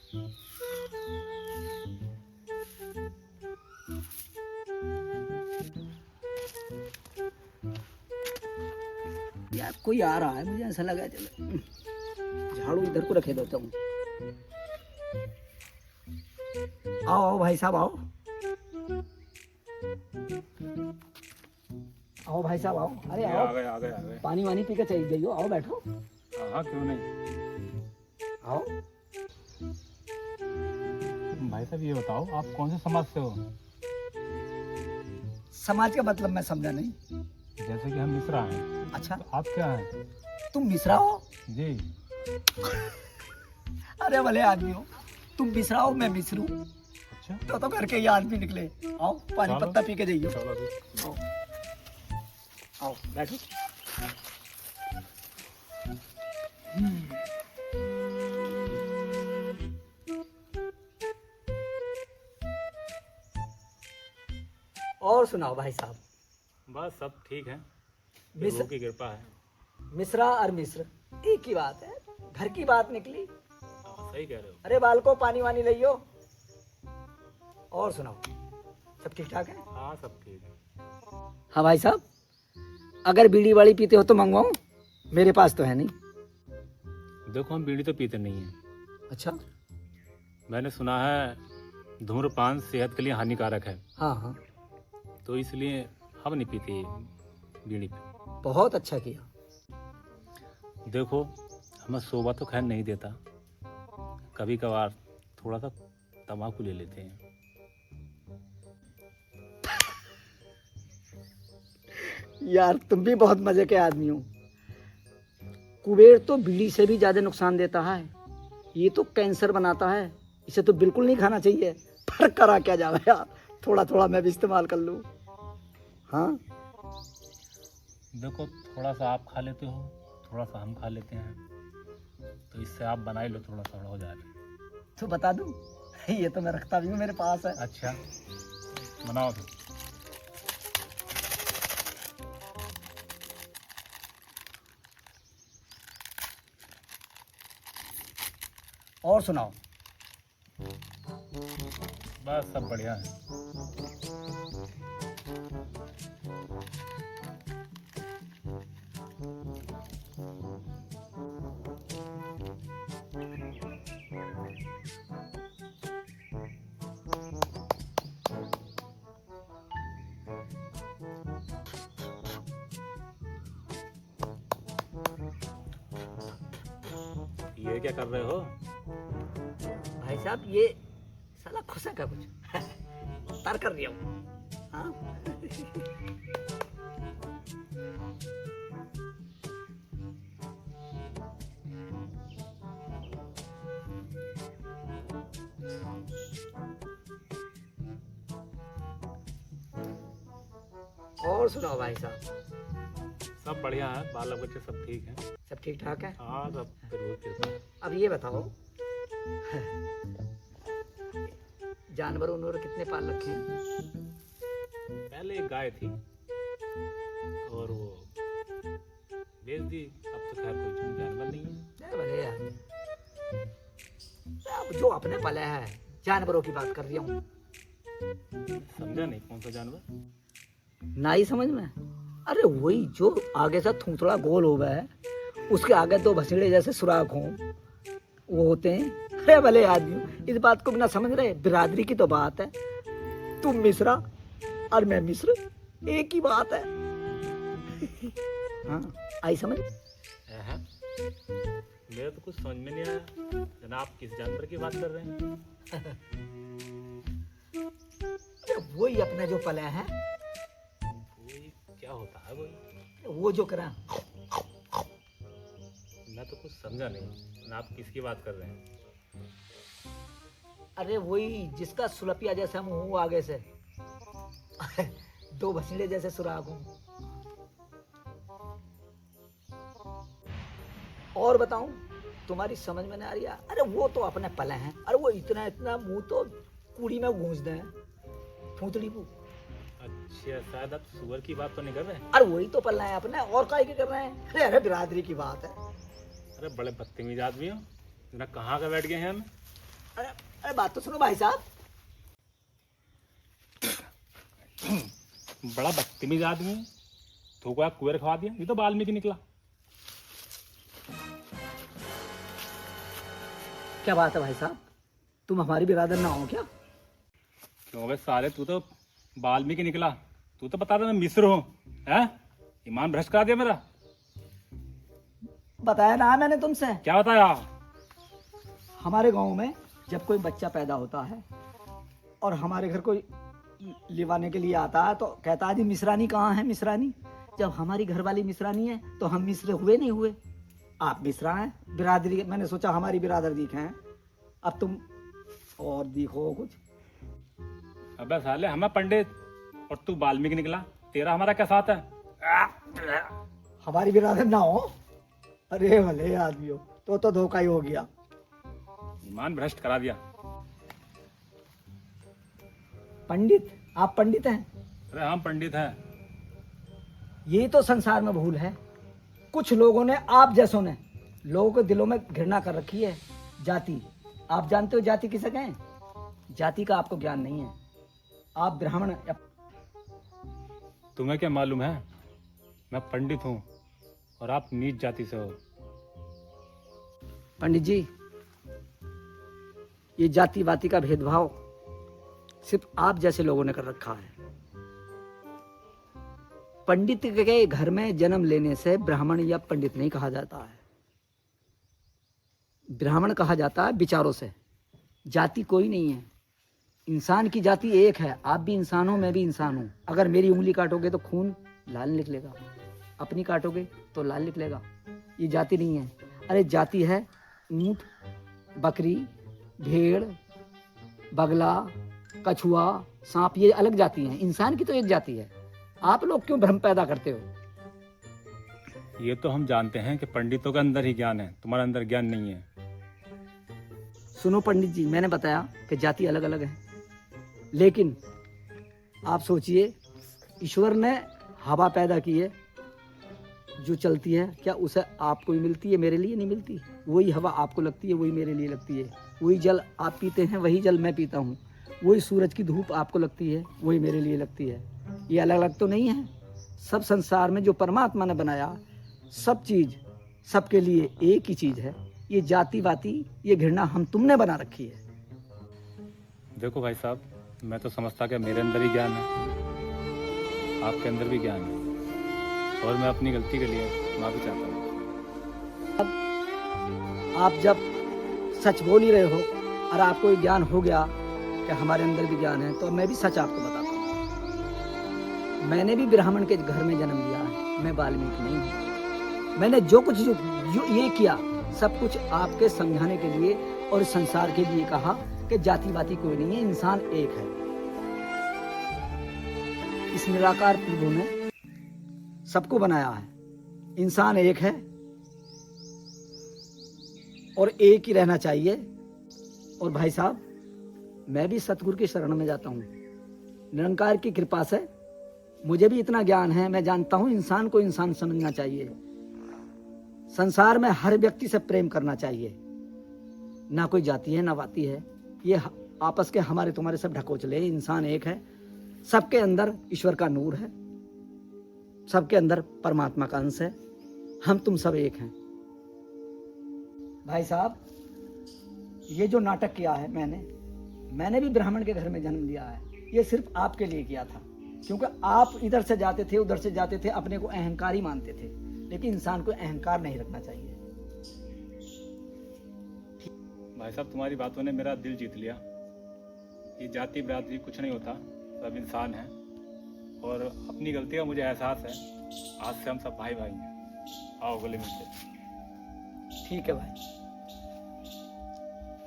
यार कोई आ रहा है, मुझे ऐसा लगा। चलो झाड़ू इधर को रखे देता हूँ। आओ आओ भाई साहब आओ। आओ भाई साहब आओ। अरे आओ, आ गए। पानी वानी पी के चली जाइयो। आओ बैठो। हाँ क्यों नहीं। आओ। भाई साहब ये बताओ आप कौन से समाज से हो? समाज का मतलब मैं समझा नहीं। जैसे कि हम मिश्रा हैं। अच्छा तो आप क्या हैं? तुम मिश्रा हो? जी। अरे भले आदमी हो, तुम मिश्रा हो मैं मिश्रू। अच्छा तो घर के ये आदमी निकले। आओ पानी चलो। पत्ता पी के जाइयो। चलो अभी। आओ आओ बैठो। और सुनाओ भाई साहब। बस सब ठीक है, मिश्र प्रभु की कृपा है। मिश्रा और मिश्र एक ही बात है। घर की बात निकली। हाँ, सही कह रहे हो। अरे बाल को पानी वानी लियो। और सुनाओ, सब ठीक ठाक है? हाँ सब ठीक है। हाँ भाई साहब, अगर बीड़ी वाली पीते हो तो मंगवाऊं? मेरे पास तो है नहीं। देखो हम बीड़ी तो पीते नहीं हैं। अच्छा। मैंने सुना है धूम्रपान सेहत के लिए हानिकारक है, हाँ हाँ, तो इसलिए हम नहीं पीते बीड़ी। बहुत अच्छा किया। देखो हमें शोभा तो खैर नहीं देता, कभी कभार थोड़ा सा तम्बाकू ले लेते हैं। यार तुम भी बहुत मजे के आदमी हो। कुबेर तो बीड़ी से भी ज्यादा नुकसान देता है। ये तो कैंसर बनाता है, इसे तो बिल्कुल नहीं खाना चाहिए। पर करा क्या जावे यार, थोड़ा थोड़ा मैं भी इस्तेमाल कर लूं। हाँ देखो थोड़ा सा आप खा लेते हो, थोड़ा सा हम खा लेते हैं, तो इससे आप बना ही लो, थोड़ा थोड़ा हो जाएगा। तो बता दूं, ये तो मैं रखता भी हूँ, मेरे पास है। अच्छा बनाओ फिर। और सुनाओ। बस सब बढ़िया है। ये क्या कर रहे हो? भाई साहब ये साला खुशा का कुछ तार कर रही हूँ। हाँ और सुनाओ भाई साहब। सब बढ़िया है, बाल बच्चे सब ठीक हैं। सब ठीक ठाक है? हाँ सब प्रभु की कृपा है। अब ये बताओ, जानवर उन्होंने कितने पाल रखे हैं? पहले एक गाय थी और वो बेच दी, अब तो खैर कोई जानवर नहीं है। भले यार, अब जो अपने पले है, जानवरों की बात कर रही हूँ। समझा नहीं कौन सा जानवर? ना ही समझ में? अरे वही जो आगे से थूथड़ा गोल हो गया है, उसके आगे दो भसीड़े जैसे सुराख हो, वो होते हैं। अरे भले आदमी, इस बात को बिना समझ रहे? बिरादरी की तो बात है। तुम मिश्रा और मैं मिश्र, एक ही बात है। हाँ आई समझ? मेरे तो कुछ समझ में नहीं आया, जनाब किस जानवर की बात कर रहे हैं? अरे वही अपने जो पले हैं। क्या होता है वो जो करा। मैं तो कुछ समझा नहीं, जनाब किसकी बात कर रहे हैं? अरे वही जिसका सुलपिया जैसा मुंह हो आगे से, दो भसीड़े जैसे सुराख हो। और बताऊं, तुम्हारी समझ में नहीं आ रही है? अरे वो तो अपने पले हैं। अरे वो इतना इतना मुंह तो कूड़ी में गूंज दे, फूतड़ी को। अच्छा शायद आप सुअर की बात तो नहीं कर रहे हैं? अरे वही तो पल्ला है अपने, और काय के कर रहे हैं? अरे अरे बिरादरी की बात है। अरे बड़े बदतमीज आदमी हो, ना कहाँ का बैठ गए हैं हम। अरे अरे बात तो सुनो भाई साहब। बड़ा बदतमीज आदमी है। तो को कुएर खवा दिया, ये तो वाल्मीकि निकला। क्या बात है भाई साहब, तुम हमारी बिरादर ना हो क्या? क्यों बे साले, तू तो वाल्मीकि निकला। तू तो बता दे मैं मिस्र हूँ। है ईमान भ्रष्ट करा दिया मेरा। बताया ना मैंने तुमसे। क्या बताया? हमारे गांव में जब कोई बच्चा पैदा होता है और हमारे घर कोई लिवाने के लिए आता है तो कहता है जी मिश्रानी कहाँ है मिश्रानी। जब हमारी घरवाली मिश्रानी है तो हम मिश्र हुए नहीं हुए। आप मिश्रा हैं, बिरादरी, मैंने सोचा हमारी बिरादर दिखे हैं। अब तुम और दिखो कुछ। अबे साले, हमें पंडित और तू वाल्मीकि निकला। तेरा हमारा क्या साथ है? हमारी बिरादर ना हो। अरे भले आदमी हो तो धोखा ही हो गया। ईमान भ्रष्ट करा दिया। पंडित, आप पंडित हैं? अरे हम पंडित हैं। यही तो संसार में भूल है। कुछ लोगों ने, आप जैसों ने, लोगों के दिलों में घृणा कर रखी है। जाति, आप जानते हो जाति किसे कहें? जाति का आपको ज्ञान नहीं है। आप ब्राह्मण, तुम्हें क्या मालूम है? मैं पंडित हूँ और आप नीच जाति से हो। पंडित जी, ये जाति वाति का भेदभाव सिर्फ आप जैसे लोगों ने कर रखा है। पंडित के घर में जन्म लेने से ब्राह्मण या पंडित नहीं कहा जाता है। ब्राह्मण कहा जाता है विचारों से। जाति कोई नहीं है। इंसान की जाति एक है। आप भी इंसान हो, मैं भी इंसान हूं। अगर मेरी उंगली काटोगे तो खून लाल निकलेगा, अपनी काटोगे तो लाल निकलेगा। ये जाति नहीं है। अरे जाति है ऊंट, बकरी, भेड़, बगला, कछुआ, सांप, ये अलग जाति हैं। इंसान की तो एक जाति है। आप लोग क्यों भ्रम पैदा करते हो? ये तो हम जानते हैं कि पंडितों के अंदर ही ज्ञान है, तुम्हारे अंदर ज्ञान नहीं है। सुनो पंडित जी, मैंने बताया कि जाति अलग अलग है, लेकिन आप सोचिए, ईश्वर ने हवा पैदा की है जो चलती है, क्या उसे आपको ही मिलती है? मेरे लिए नहीं मिलती। वही हवा आपको लगती है, वही मेरे लिए लगती है। वही जल आप पीते हैं, वही जल मैं पीता हूँ। वही सूरज की धूप आपको लगती है, वही मेरे लिए लगती है। ये अलग अलग तो नहीं है। सब संसार में जो परमात्मा ने बनाया, सब चीज सबके लिए एक ही चीज है। ये जाति वाति, ये घृणा हम तुमने बना रखी है। देखो भाई साहब, मैं तो समझता कि मेरे अंदर ही ज्ञान है, आपके अंदर भी ज्ञान है, और मैं अपनी गलती के लिए माफी चाहता हूँ। आप जब सच बोल ही रहे हो और आपको ये ज्ञान हो गया कि हमारे अंदर भी ज्ञान है, तो मैं भी सच आपको बताता हूँ। मैंने भी ब्राह्मण के घर में जन्म लिया है, मैं वाल्मीकि नहीं हूँ। मैंने जो कुछ जो ये किया, सब कुछ आपके समझाने के लिए और संसार के लिए कहा कि जाति वाति कोई नहीं है, इंसान एक है। इस निराकार प्रभु ने सबको बनाया है। इंसान एक है और एक ही रहना चाहिए। और भाई साहब, मैं भी सतगुरु की शरण में जाता हूँ। निरंकार की कृपा से मुझे भी इतना ज्ञान है। मैं जानता हूँ इंसान को इंसान समझना चाहिए। संसार में हर व्यक्ति से प्रेम करना चाहिए। ना कोई जाति है ना वाती है। ये आपस के हमारे तुम्हारे सब ढकोचले। इंसान एक है, सबके अंदर ईश्वर का नूर है, सबके अंदर परमात्मा का अंश है। हम तुम सब एक हैं। भाई साहब, ये जो नाटक किया है मैंने भी ब्राह्मण के घर में जन्म लिया है। ये सिर्फ आपके लिए किया था, क्योंकि आप इधर से जाते थे उधर से जाते थे, अपने को अहंकारी मानते थे। लेकिन इंसान को अहंकार नहीं रखना चाहिए। भाई साहब, तुम्हारी बातों ने मेरा दिल जीत लिया। ये जाति बिरादरी कुछ नहीं होता, सब इंसान है, और अपनी गलती का मुझे एहसास है। आज से हम सब भाई भाई हैं। आओ गले मिलते। ठीक है भाई।